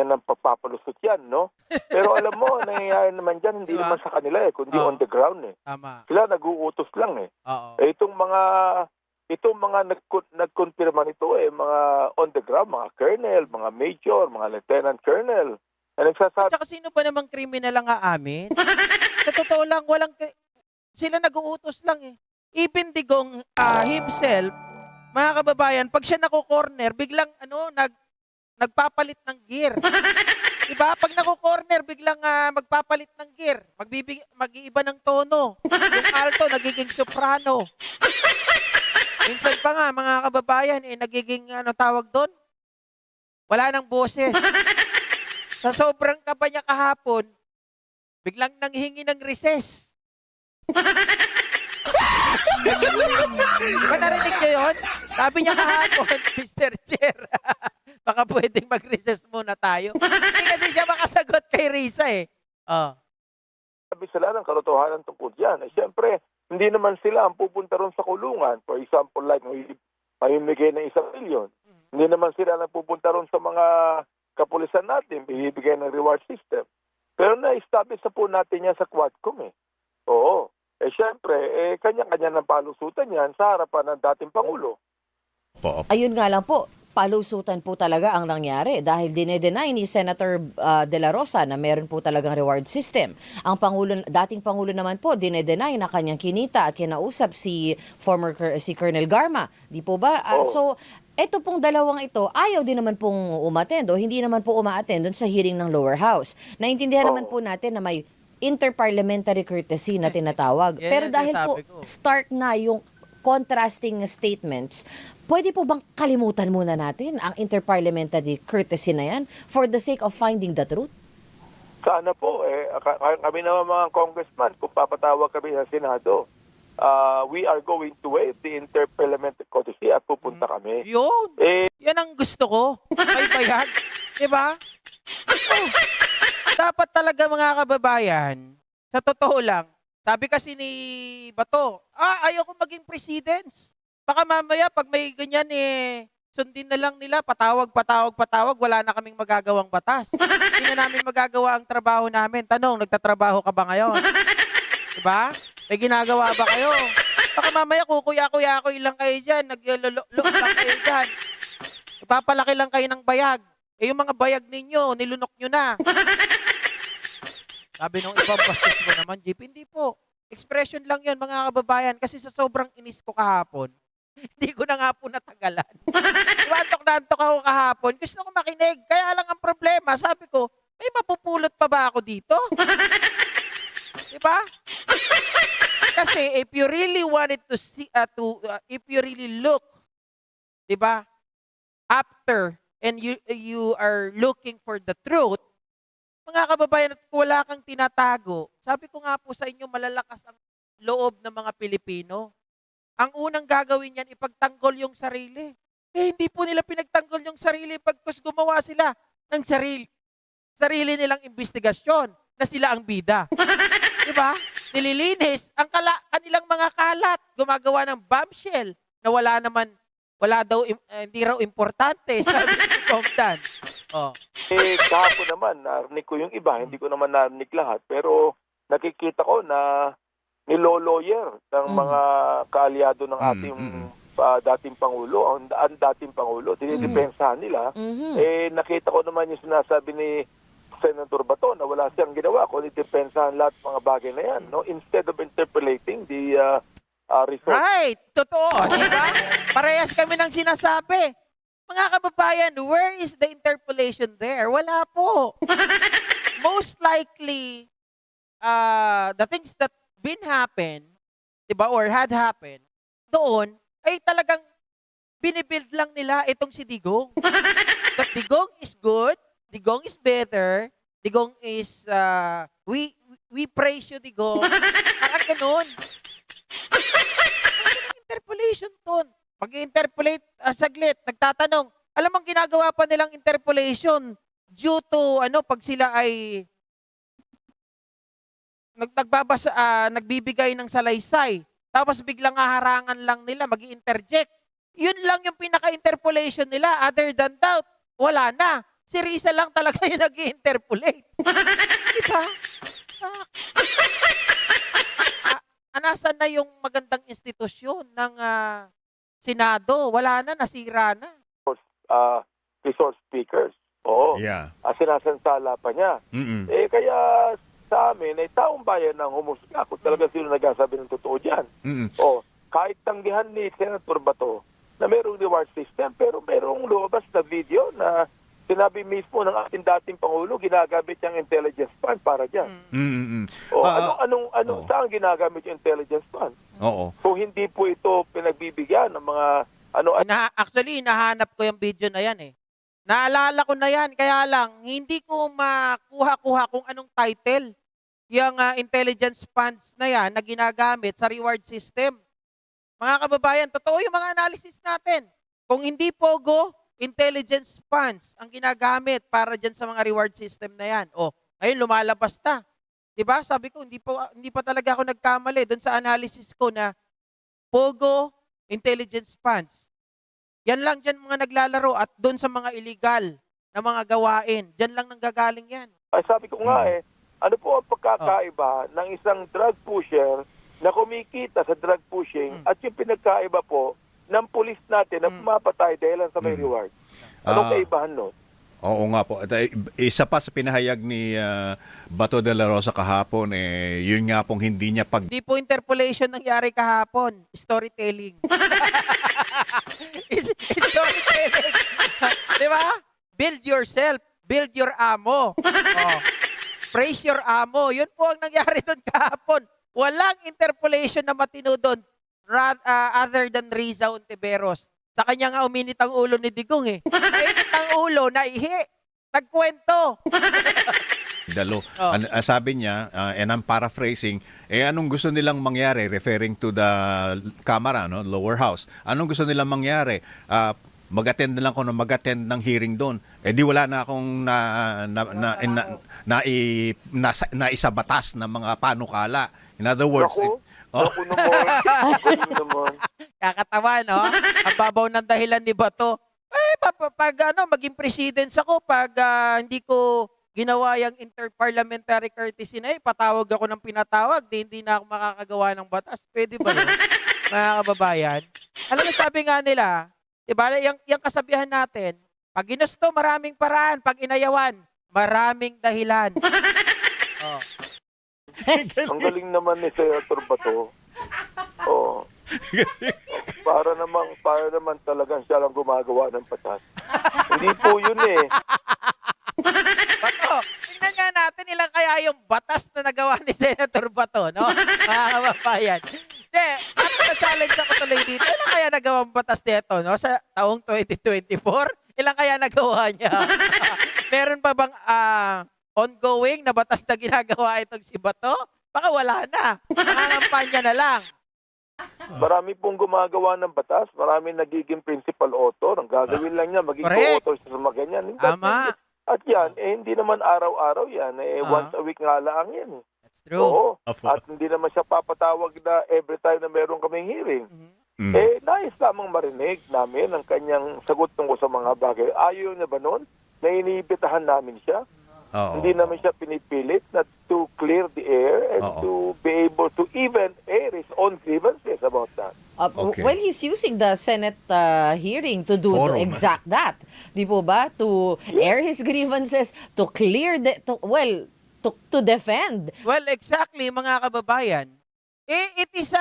ng pagpapalusot yan, no? Pero alam mo, nangyayari naman dyan, hindi Diba? naman sa kanila kundi on the ground Tama. Sila nag-uutos lang Oo. Itong mga nagkonfirma nito mga on the ground, mga colonel, mga major, mga lieutenant colonel. At Nagsasabi, saka sino ba namang kriminal ang aamin? Sa totoo lang, sila nag-uutos lang eh. Even Digong himself, mga kababayan, pag siya nako-corner, biglang nagpapalit ng gear. Diba? Pag nako-corner, biglang magpapalit ng gear. Mag-iiba ng tono. Yung alto, nagiging soprano. Minsan pa nga, mga kababayan, nagiging, tawag doon? Wala nang boses. Sa sobrang kaba niya kahapon, biglang nanghingi ng recess. Diba narinig niyo yun? Sabi niya kahapon, Mr. Chair, baka pwedeng mag-recess muna tayo. Hindi kasi siya makasagot kay Risa sabi sila ng katotohanan tungkol dyan. Siyempre, hindi naman sila ang pupunta ron sa kulungan. For example, like, mamimigay ng 1 milyon. Hindi naman sila ang pupunta ron sa mga kapulisan natin, bibigay ng reward system. Pero na-establish na po natin yan sa Quadcom Oo. Siyempre, kanya-kanya ng palusutan yan sa harapan ng dating Pangulo. Ayun nga lang po, palusutan po talaga ang nangyari dahil dinedenay ni Senator De La Rosa na meron po talagang reward system. Ang dating Pangulo naman po, dinedenay na kanyang kinita at kinausap si Colonel Garma. Di po ba? So, eto pong dalawang ito, ayaw din naman pong umattend o hindi naman po umaattend doon sa hearing ng lower house. Naintindihan naman po natin na may interparliamentary courtesy na tinatawag. Yes, Pero dahil po sabi ko. start na yung contrasting statements, pwede po bang kalimutan muna natin ang interparliamentary courtesy na yan for the sake of finding the truth? Sana po, kami naman mga congressman, kung papatawag kami sa Senado, we are going to waive the interparliamentary courtesy at pupunta kami. Yun. Yan ang gusto ko. May bayag. Diba? Dapat talaga mga kababayan, sa totoo lang, sabi kasi ni Bato, ayaw ko maging presidents. Baka mamaya pag may ganyan sundin na lang nila, patawag, wala na kaming magagawang batas. Hindi na namin magagawa ang trabaho namin. Tanong, nagtatrabaho ka ba ngayon? Diba? May ginagawa ba kayo? Baka mamaya kukuya-kuya-kuy lang kayo dyan, naglulok lang kayo dyan. Ipapalaki lang kayo ng bayag. Yung mga bayag ninyo, nilunok nyo na. Sabi nung ibang bastos mo naman, Jeep, hindi po. Expression lang yun, mga kababayan, kasi sa sobrang inis ko kahapon, hindi ko na nga po natagalan. Antok na antok ako kahapon. Gusto ko makinig. Kaya lang ang problema, sabi ko, may mapupulot pa ba ako dito? Diba? Kasi if you really wanted to see, if you really look, diba, after, and you are looking for the truth, mga kababayan, at wala kang tinatago, sabi ko nga po sa inyo, malalakas ang loob ng mga Pilipino. Ang unang gagawin yan, ipagtanggol yung sarili. Hindi po nila pinagtanggol yung sarili pagkus gumawa sila ng sarili nilang investigasyon na sila ang bida. Diba? Nililinis ang kanilang mga kalat. Gumagawa ng bombshell na wala daw, hindi raw importante, sabi ni Comdan. Kahapon naman, narinig ko yung iba, hindi ko naman narinig lahat, pero nakikita ko na niloloyer ng mga kaalyado ng ating dating Pangulo, ang dating Pangulo, dinidepensahan nila. Nakita ko naman yung sinasabi ni Senator Bato na wala siyang ginawa kundi depensahan lahat ng mga bagay na yan, no? Instead of interpolating the resource. Right. Totoo. Diba? Parehas kami ng sinasabi. Mga kababayan, where is the interpolation there? Wala po. Most likely, the things that been happen, diba, or had happened, doon, ay talagang binibuild lang nila itong si Digong. That Digong is good, Digong is better, Digong is, we praise you, Digong. Parang ganun. Interpolation ton. Pag-interpolate, saglit, nagtatanong, alam ang ginagawa pa nilang interpolation due to, pag sila ay nagbibigay ng salaysay, tapos biglang haharangan lang nila, mag-interject. Yun lang yung pinaka-interpolation nila. Other than that, wala na. Si Risa lang talaga yung nag-interpolate. Diba? Anasan na yung magandang institusyon ng Senado? Wala na, nasira na. Resource speakers. Oo. Yeah. Sinasansala pa niya. Kaya sa amin ay taong bayan ng humusga kung talaga sino nagsasabi ng totoo dyan. Kahit tanggihan ni Senator Bato na mayroong reward system, pero mayroong lumabas na video na sinabi mismo ng ating dating Pangulo, ginagamit yung intelligence fund para dyan. Saan ginagamit yung intelligence fund? Oo. Kung hindi po ito pinagbibigyan ng mga Actually, nahanap ko yung video na yan eh. Naalala ko na yan, kaya lang, hindi ko makuha-kuha kung anong title yung intelligence funds na yan na ginagamit sa reward system. Mga kababayan, totoo yung mga analysis natin. Kung hindi POGO, intelligence funds ang ginagamit para dyan sa mga reward system na yan. Ngayon lumalabas na. Diba? Sabi ko, hindi pa talaga ako nagkamali doon sa analysis ko na POGO, intelligence funds. Yan lang dyan mga naglalaro at doon sa mga illegal na mga gawain. Dyan lang nanggagaling yan. Ay, sabi ko nga ano po ang pagkakaiba ng isang drug pusher na kumikita sa drug pushing at yung pinagkaiba po ng pulis natin na pumapatay dahil lang sa may reward. Anong kaibahan nun? Oo nga po. At isa pa sa pinahayag ni Bato de la Rosa kahapon, yun nga pong hindi niya Hindi po interpolation nangyari kahapon. Storytelling. Storytelling. Di ba? Build yourself. Build your amo. Praise your amo. Yun po ang nangyari doon kahapon. Walang interpolation na matino doon other than Riza Ontiveros. Sa kanya nga uminit ang ulo ni Digong eh. Uminit ang ulo, naihi. Nagkwento. Sabi niya, and I'm paraphrasing, anong gusto nilang mangyari, referring to the Camara, no, lower house, anong gusto nilang mangyari? Mag-attend na lang ako mag-attend ng hearing doon. Di wala na akong naisabatas na mga panukala. In other words, Naku naman. Kakatawa, no? Ang babaw ng dahilan ni Bato. Pag maging presidents ako, pag hindi ko ginawa yung interparliamentary courtesy na patawag ako ng pinatawag, hindi na ako makakagawa ng batas. Pwede ba yun? Mga kababayan. Alam mo, sabi nga nila, diba, yung kasabihan natin, pag ginusto, maraming paraan. Pag inayawan, maraming dahilan. Ang galing naman ni Senator Bato. Para naman talagang siya lang gumagawa ng batas. Hindi po yun eh. Bato, tingnan nga natin ilang kaya yung batas na nagawa ni Senator Bato, no? Mga kababayan. Hindi, challenge ako tuloy dito. Ilang kaya nagawang batas nito, no? Sa taong 2024? Ilang kaya nagawa niya? Meron pa bang ongoing na batas na ginagawa itong si Bato? Baka wala na. Nangangampanya na lang. Marami pong gumagawa ng batas. Marami nagiging principal author. Ang gagawin lang niya, maging co-author sa mga ganyan. Tama. At yan, hindi naman araw-araw yan. Once a week nga lang yan. That's true. Oo. At hindi naman siya papatawag na every time na meron kaming hearing. Nais lamang marinig namin ang kanyang sagot tungkol sa mga bagay. Ayaw niya ba nun? Na inibitahan namin siya? Oo. Hindi naman siya pinipilit na to clear the air and Oo. to be able to even air his own grievances about that. Okay. Well, he's using the Senate hearing to do Forum. exact that. Di po ba? To air his grievances, to clear to defend. Well, exactly, mga kababayan. It is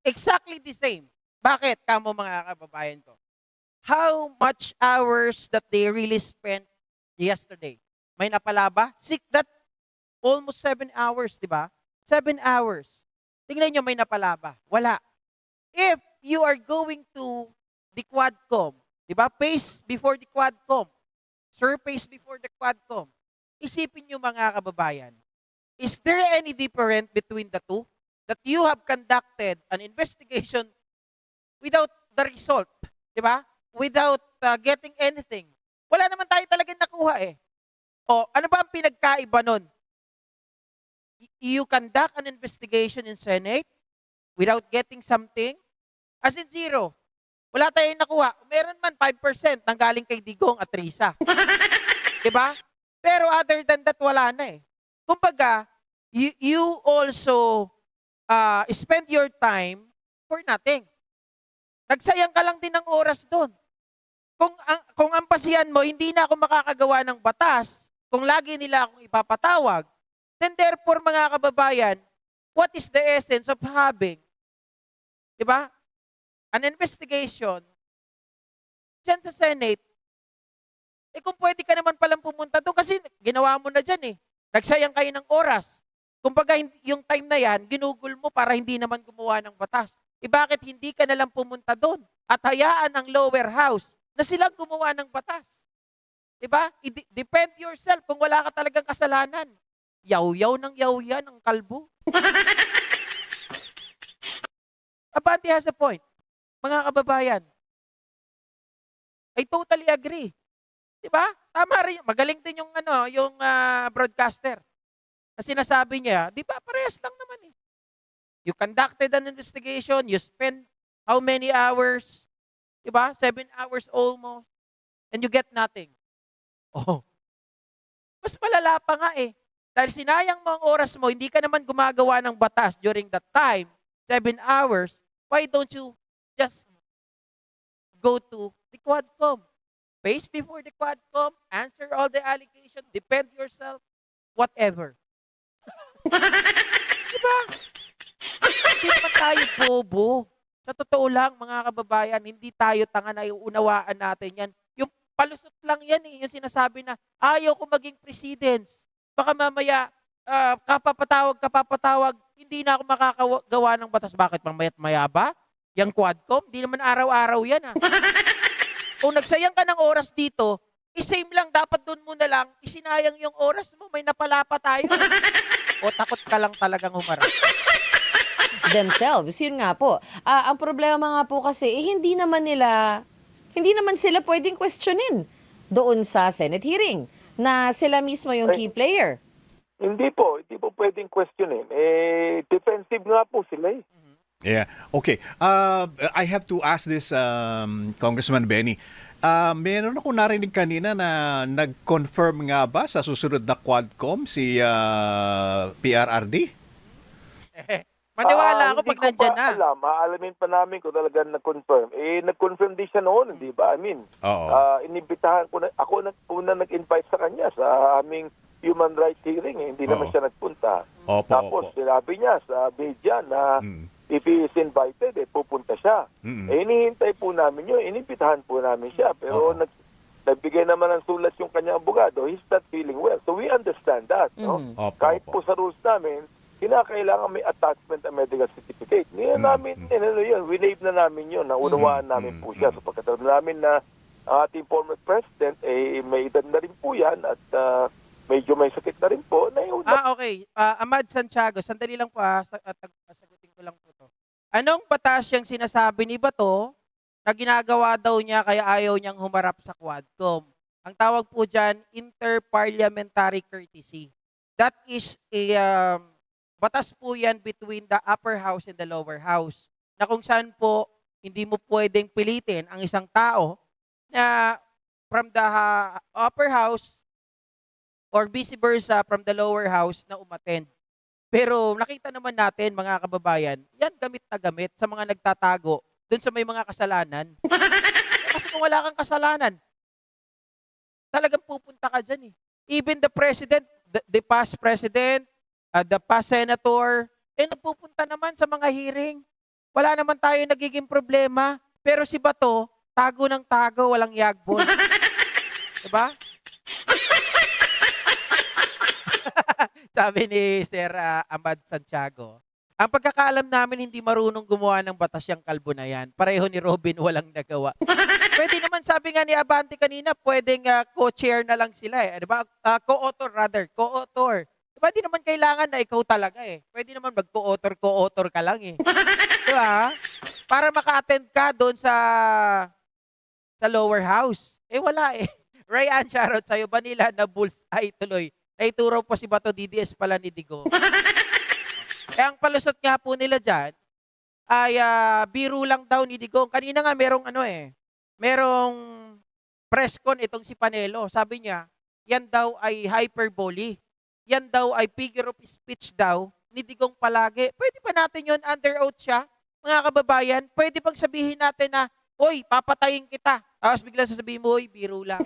exactly the same. Bakit, kamo mga kababayan ko? How much hours that they really spent yesterday? May napala ba? That almost 7 hours, di ba? 7 hours. Tingnan nyo, may napala ba? Wala. If you are going to the Quadcom, di ba? Pace before the Quadcom. Surpace before the Quadcom. Isipin nyo mga kababayan, is there any difference between the two? That you have conducted an investigation without the result, di ba? Without getting anything. Wala naman tayo talagang nakuha eh. O, ano ba ang pinagkaiba nun? You conduct an investigation in Senate without getting something, as in zero. Wala tayong nakuha. Meron man 5% nanggaling kay Digong at Risa. Diba? Pero other than that, wala na eh. Kumbaga, you also spend your time for nothing. Nagsayang ka lang din ng oras doon. Kung ang pasiyan mo, hindi na ako makakagawa ng batas, kung lagi nila akong ipapatawag, then therefore, mga kababayan, what is the essence of having, di ba, an investigation dyan sa Senate? Kung pwede ka naman palang pumunta doon, kasi ginawa mo na dyan eh. Nagsayang kayo ng oras. Kumbaga, yung time na yan, ginugol mo para hindi naman gumawa ng batas. Bakit hindi ka nalang pumunta doon? At hayaan ang lower house na silang gumawa ng batas. Diba? Depend yourself kung wala ka talagang kasalanan. Yaw-yaw ng yaw-yan ang kalbo. Abante has a point. Mga kababayan, I totally agree. Diba? Tama rin. Magaling din yung broadcaster. Na sinasabi niya, di ba parehas lang naman eh. You conducted an investigation, you spent how many hours? Diba? 7 hours almost. And you get nothing. Oh. Mas malala pa nga eh. Dahil sinayang mo ang oras mo, hindi ka naman gumagawa ng batas during that time, 7 hours, why don't you just go to the Quadcom? Face before the Quadcom, answer all the allegations, defend yourself, whatever. Diba? Hindi naman tayo bobo. Sa totoo lang, mga kababayan, hindi tayo tanga na iunawaan natin yan. Yung palusot lang yan eh, yung sinasabi na, ayaw ko maging presidents. Baka mamaya, kapapatawag, hindi na ako makakagawa ng batas. Bakit? Mamaya't maya ba? Yung Quadcom? Hindi naman araw-araw yan ah. Kung nagsayang ka ng oras dito, same lang, dapat doon mo na lang, isinayang yung oras mo, may napala pa tayo. O takot ka lang talagang humarap. Themselves, yun nga po. Ang problema nga po kasi, hindi naman sila pwedeng questionin doon sa Senate hearing na sila mismo yung key player. Hindi po pwedeng questionin. Defensive nga po sila eh. Yeah. Okay. I have to ask this, Congressman Benny. Meron ako narinig kanina na nag-confirm nga ba sa susunod na Quadcom si PRRD? Maniwala ako pag nandyan na. Hindi ko pa alam. Aalamin pa namin kung talagang nag-confirm. Nag-confirm din siya noon, di ba? I mean, Oo. inibitahan ko na, ako una nag-invite sa kanya sa aming human rights hearing. Hindi naman Oo. siya nagpunta. Opo, Tapos, opo. sinabi niya sa media na if he is invited, pupunta siya. Inihintay po namin yun. Inibitahan po namin siya. Pero Oo. nagbigay naman ng sulat yung kanyang abogado. He's not feeling well. So we understand that. No? Opo, Kahit opo. po sa rules namin, kinakailangan may attachment ang medical certificate. Ngayon namin, winave na namin yun, naunawaan namin po siya. So pagkatapos namin na ang ating former president, may edad na rin po yan at medyo may sakit na rin po. Okay. Ahmad Santiago, sandali lang po sagutin ko lang po to. Anong batas yung sinasabi ni Bato na ginagawa daw niya kaya ayaw niyang humarap sa Quadcom? Ang tawag po dyan, interparliamentary courtesy. That is a batas po yan between the upper house and the lower house. Na kung saan po, hindi mo pwedeng pilitin ang isang tao na from the upper house or vice versa from the lower house na umattend. Pero nakita naman natin, mga kababayan, yan gamit na gamit sa mga nagtatago dun sa may mga kasalanan. Kasi kung wala kang kasalanan, talagang pupunta ka dyan eh. Even the president, the past president, the past senator, nagpupunta naman sa mga hearing. Wala naman tayo nagiging problema. Pero si Bato, tago ng tago, walang yagbol. Diba? Sabi ni Sir Ahmad Santiago, ang pagkakaalam namin hindi marunong gumawa ng batas yung kalbo na yan. Pareho ni Robin walang nagawa. Pwede naman, sabi nga ni Abante kanina, pwedeng co-chair na lang sila eh. Diba? Co-author rather, co-author. Diba di naman kailangan na ikaw talaga eh. Pwede naman mag-co-author ka lang eh. Diba? Para maka-attend ka doon sa lower house. Eh wala eh. Ryan, shoutout sa'yo. Banila na bullseye tuloy. Naituro pa si Bato, DDS pala ni Digo. Eh ang palusot nga po nila dyan, ay biro lang daw ni Digong. Kanina nga merong press con itong si Panelo. Sabi niya, yan daw ay hyperbole. Yan daw ay figure of speech daw ni Digong palagi. Pwede ba natin yon under oath siya? Mga kababayan, pwede bang sabihin natin na, oy, papatayin kita. Tapos biglang sasabihin mo, oy, biro lang.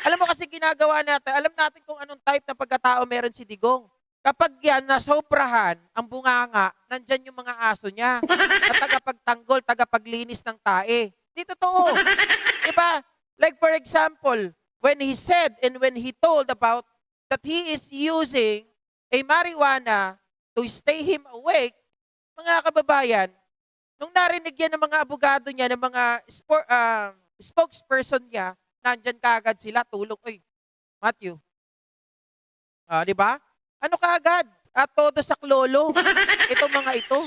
Alam mo kasi ginagawa natin, alam natin kung anong type na pagkatao meron si Digong. Kapag yan, nasobrahan ang bunganga, nandyan yung mga aso niya. Na tagapagtanggol, tagapaglinis ng tae. Di totoo. Diba? Like for example, when he said and when he told about that he is using a marijuana to stay him awake, mga kababayan, nung narinig yan ng mga abogado niya, ng mga spokesperson niya, nandyan kaagad sila, tulong, oy, Matthew. Di ba? Ano kaagad? At todo sa klolo. Itong mga ito.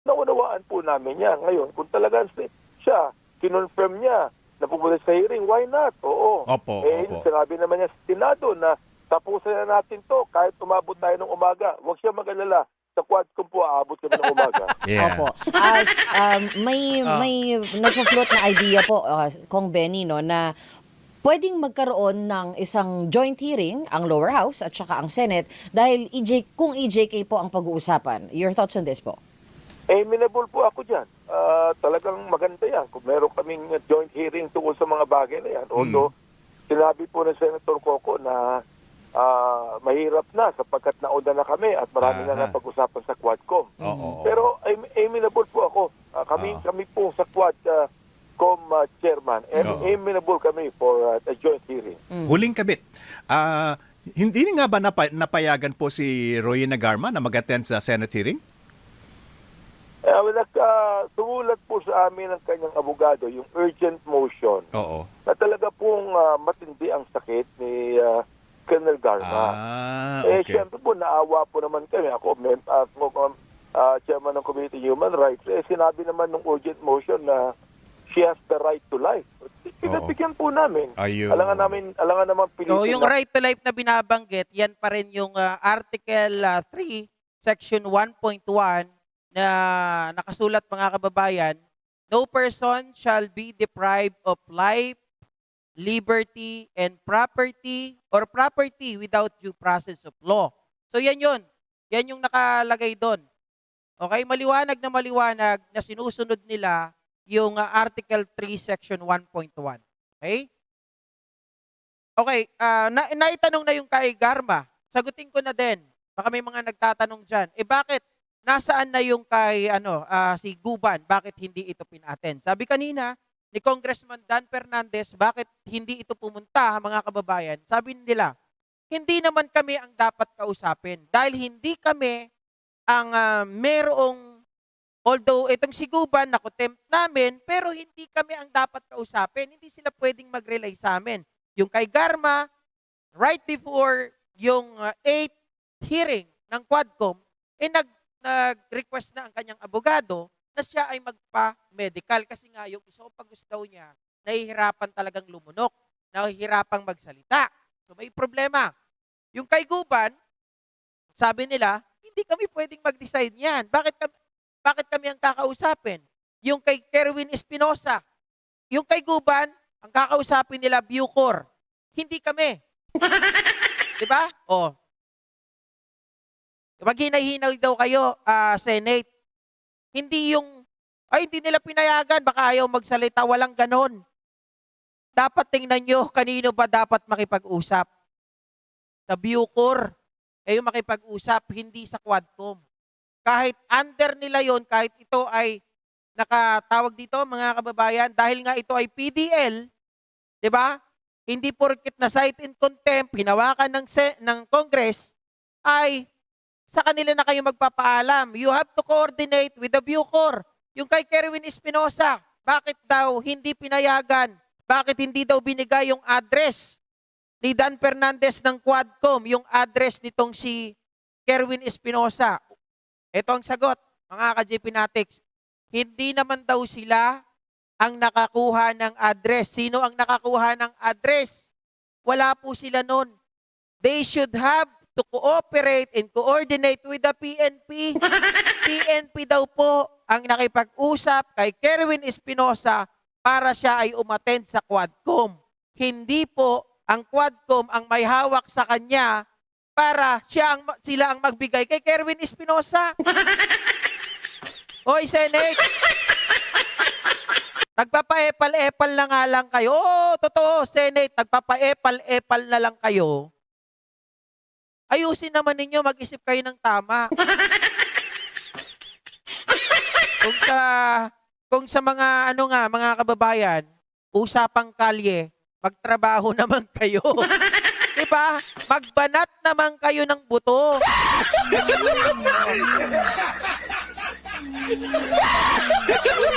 Naunawaan po namin yan. Ngayon, kung talagang siya, kinonfirm niya na pupunta sa hearing, why not? Oo. Opo, opo. Sinabi naman niya sa Senado na tapusin na natin to kahit umabot tayo ng umaga. Huwag siya mag-alala. Sa Quadcom po, aabot kami ng umaga. Yeah. Opo. As may nagpo-float na idea po Kong Benny no na pwedeng magkaroon ng isang joint hearing ang lower house at saka ang Senate dahil kung EJK po ang pag-uusapan. Your thoughts on this po? Amenable po ako dyan. Talagang maganda yan. Kung meron kaming joint hearing tungkol sa mga bagay na yan. Although, sinabi po ng Senator Coco na mahirap na sapagkat nauna na kami at marami na napag-usapan sa Quadcom. Pero amenable po ako. Kami po sa Quadcom chairman. Amenable kami for a joint hearing. Huling kabit. Hindi nga ba napayagan po si Roy Nagarma na mag-attend sa Senate hearing? Tumulat po sa amin ng kanyang abogado yung urgent motion Oo. na talaga pong matindi ang sakit ni Colonel Garma. Okay. Siyempre po, naawa po naman kami. Ako, chairman ng Committee on Human Rights, sinabi naman ng urgent motion na she has the right to life. Pinagbigyan po namin. Ayun. Alangan naman pilitin. So, yung right to life na binabanggit, yan pa rin yung Article 3, Section 1.1 na nakasulat, mga kababayan, no person shall be deprived of life, liberty, and property or property without due process of law. So yan yun. Yan yung nakalagay doon. Okay? Maliwanag na sinusunod nila yung Article 3, Section 1.1. Okay? Okay. Naitanong na yung kay Garma. Sagutin ko na din. Baka may mga nagtatanong dyan. Bakit? Nasaan na yung kay si Guban? Bakit hindi ito pinattend? Sabi kanina, ni Congressman Dan Fernandez, bakit hindi ito pumunta, mga kababayan? Sabi nila, hindi naman kami ang dapat kausapin. Dahil hindi kami ang although itong si Guban, nakutempt namin, pero hindi kami ang dapat kausapin. Hindi sila pwedeng mag-relay sa amin. Yung kay Garma, right before yung 8th hearing ng Quadcom, nag-request na ang kanyang abogado na siya ay magpa-medical kasi nga yung esophagus daw niya nahihirapan talagang lumunok, nahihirapang magsalita. So may problema. Yung kay Guban, sabi nila, hindi kami pwedeng mag-decide niyan. Bakit kami ang kakausapin? Yung kay Kerwin Espinosa, yung kay Guban, ang kakausapin nila Bucor. Hindi kami. 'Di ba? Oh. Maghinaw daw kayo, Senate. Hindi yung, ay hindi nila pinayagan, baka ayaw magsalita, walang ganon. Dapat tingnan nyo, kanino ba dapat makipag-usap? Sa Bucor, yung makipag-usap, hindi sa Quadcom. Kahit under nila yon, kahit ito ay nakatawag dito, mga kababayan, dahil nga ito ay PDL, di ba? Hindi porket na cite in contempt, hinawakan ng Congress, ay sa kanila na kayo magpapaalam. You have to coordinate with the Bucor. Yung kay Kerwin Espinosa, bakit daw hindi pinayagan? Bakit hindi daw binigay yung address ni Dan Fernandez ng Quadcom, yung address nitong si Kerwin Espinosa? Ito ang sagot, mga ka-JP Natics. Hindi naman daw sila ang nakakuha ng address. Sino ang nakakuha ng address? Wala po sila nun. They should have to cooperate and coordinate with the PNP. PNP daw po ang nakipag-usap kay Kerwin Espinosa para siya ay umattend sa Quadcom. Hindi po ang Quadcom ang may hawak sa kanya para sila ang magbigay kay Kerwin Espinosa. Hoy, Senate! Nagpapa-epal-epal na nga lang kayo. Oo, totoo, Senate. Nagpapa-epal-epal na lang kayo. Ayusin naman ninyo, mag-isip kayo ng tama. Kung sa mga mga kababayan, usapang kalye, magtrabaho naman kayo. Diba? Magbanat naman kayo ng buto.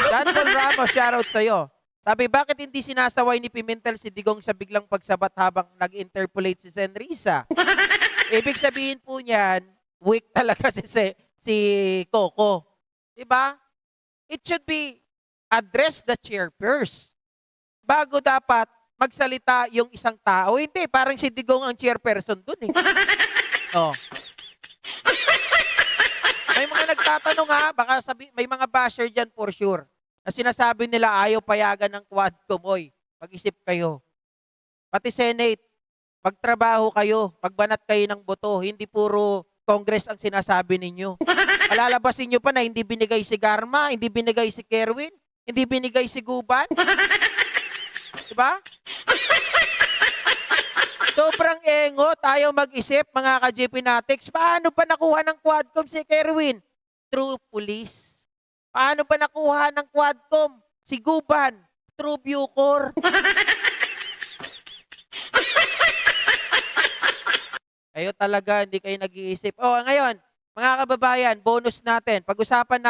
Dan Paul Ramos, shoutout sa'yo. Sabi, bakit hindi sinasaway ni Pimentel si Digong sa biglang pagsabat habang nag-interpolate si Senrisa? Ibig sabihin po niyan, weak talaga si Coco. Diba? It should be address the chairperson. Bago dapat magsalita yung isang tao. Hindi, parang si Digong ang chairperson dun eh. Oh. May mga nagtatanong baka may mga basher dyan for sure. Na sinasabi nila ayaw payagan ng Quadcom. Oy, mag-isip kayo. Pati Senate, magtrabaho kayo, magbanat kayo ng boto, hindi puro Congress ang sinasabi ninyo. Alalabasin nyo pa na hindi binigay si Garma, hindi binigay si Kerwin, hindi binigay si Guban. Diba? Sobrang engot, ayaw mag-isip, mga ka-JP Natics. Paano pa nakuha ng Quadcom si Kerwin? Through police. Paano pa nakuha ng Quadcom si Guban? Through Bucor. Kayo talaga, hindi kayo nag-iisip. Oh, ngayon, mga kababayan, bonus natin. Pag-usapan natin